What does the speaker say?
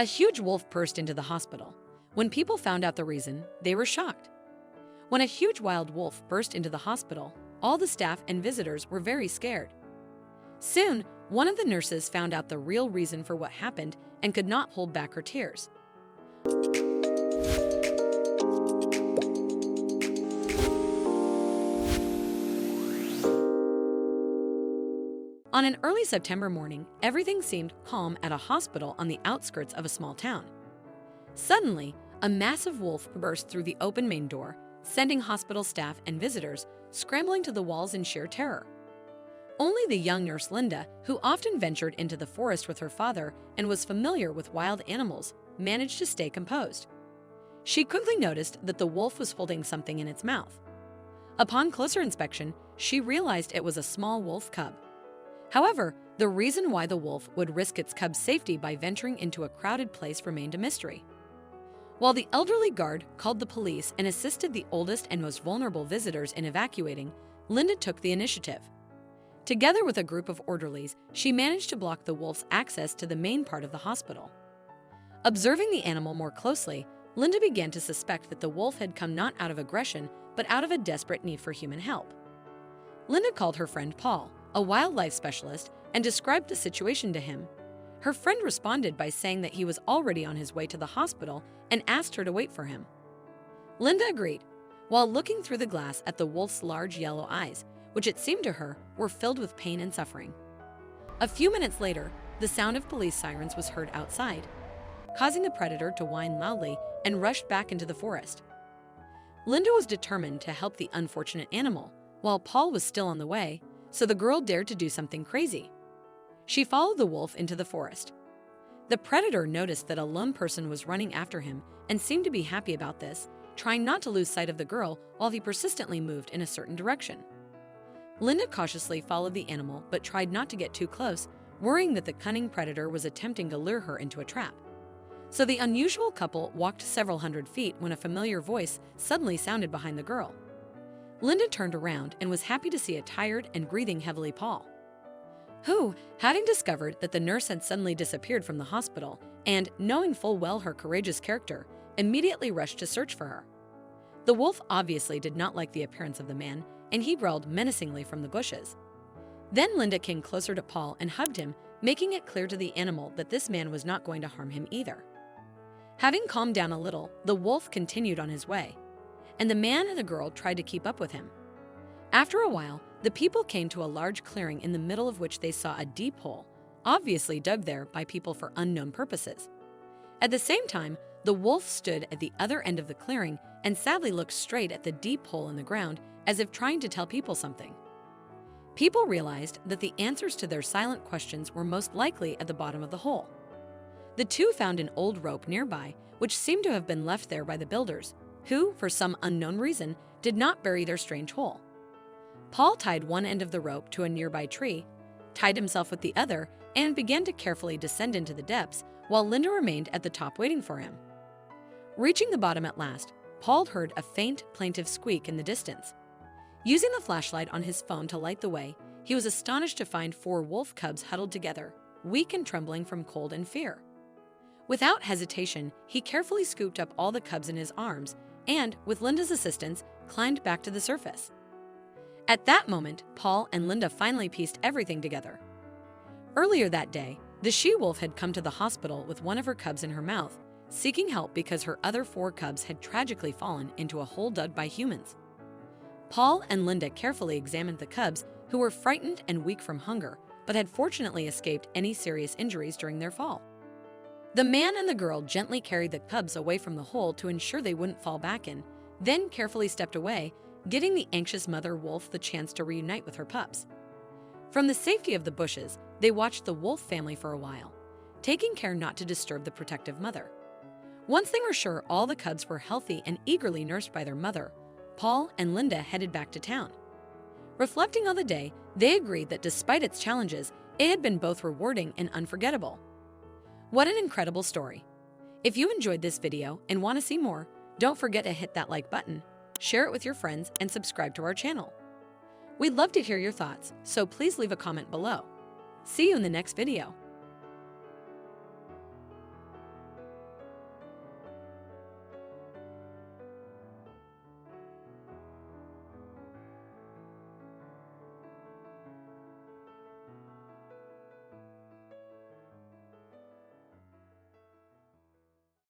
A huge wolf burst into the hospital. When people found out the reason, they were shocked. When a huge wild wolf burst into the hospital, all the staff and visitors were very scared. Soon, one of the nurses found out the real reason for what happened and could not hold back her tears. On an early September morning, everything seemed calm at a hospital on the outskirts of a small town. Suddenly, a massive wolf burst through the open main door, sending hospital staff and visitors scrambling to the walls in sheer terror. Only the young nurse Linda, who often ventured into the forest with her father and was familiar with wild animals, managed to stay composed. She quickly noticed that the wolf was holding something in its mouth. Upon closer inspection, she realized it was a small wolf cub. However, the reason why the wolf would risk its cub's safety by venturing into a crowded place remained a mystery. While the elderly guard called the police and assisted the oldest and most vulnerable visitors in evacuating, Linda took the initiative. Together with a group of orderlies, she managed to block the wolf's access to the main part of the hospital. Observing the animal more closely, Linda began to suspect that the wolf had come not out of aggression, but out of a desperate need for human help. Linda called her friend Paul, a wildlife specialist, and described the situation to him. Her friend responded by saying that he was already on his way to the hospital and asked her to wait for him. Linda agreed, while looking through the glass at the wolf's large yellow eyes, which it seemed to her were filled with pain and suffering. A few minutes later, the sound of police sirens was heard outside, causing the predator to whine loudly and rushed back into the forest. Linda was determined to help the unfortunate animal, while Paul was still on the way, so the girl dared to do something crazy. She followed the wolf into the forest. The predator noticed that a lone person was running after him and seemed to be happy about this, trying not to lose sight of the girl while he persistently moved in a certain direction. Linda cautiously followed the animal but tried not to get too close, worrying that the cunning predator was attempting to lure her into a trap. So the unusual couple walked several hundred feet when a familiar voice suddenly sounded behind the girl. Linda turned around and was happy to see a tired and breathing heavily Paul, who, having discovered that the nurse had suddenly disappeared from the hospital and, knowing full well her courageous character, immediately rushed to search for her. The wolf obviously did not like the appearance of the man, and he growled menacingly from the bushes. Then Linda came closer to Paul and hugged him, making it clear to the animal that this man was not going to harm him either. Having calmed down a little, the wolf continued on his way, and the man and the girl tried to keep up with him. After a while, the people came to a large clearing in the middle of which they saw a deep hole, obviously dug there by people for unknown purposes. At the same time, the wolf stood at the other end of the clearing and sadly looked straight at the deep hole in the ground as if trying to tell people something. People realized that the answers to their silent questions were most likely at the bottom of the hole. The two found an old rope nearby, which seemed to have been left there by the builders, who, for some unknown reason, did not bury their strange hole. Paul tied one end of the rope to a nearby tree, tied himself with the other, and began to carefully descend into the depths, while Linda remained at the top waiting for him. Reaching the bottom at last, Paul heard a faint, plaintive squeak in the distance. Using the flashlight on his phone to light the way, he was astonished to find 4 wolf cubs huddled together, weak and trembling from cold and fear. Without hesitation, he carefully scooped up all the cubs in his arms and, with Linda's assistance, climbed back to the surface. At that moment, Paul and Linda finally pieced everything together. Earlier that day, the she-wolf had come to the hospital with one of her cubs in her mouth, seeking help because her other 4 cubs had tragically fallen into a hole dug by humans. Paul and Linda carefully examined the cubs, who were frightened and weak from hunger, but had fortunately escaped any serious injuries during their fall. The man and the girl gently carried the cubs away from the hole to ensure they wouldn't fall back in, then carefully stepped away, giving the anxious mother wolf the chance to reunite with her pups. From the safety of the bushes, they watched the wolf family for a while, taking care not to disturb the protective mother. Once they were sure all the cubs were healthy and eagerly nursed by their mother, Paul and Linda headed back to town. Reflecting on the day, they agreed that despite its challenges, it had been both rewarding and unforgettable. What an incredible story! If you enjoyed this video and want to see more, don't forget to hit that like button, share it with your friends, and subscribe to our channel. We'd love to hear your thoughts, so please leave a comment below. See you in the next video.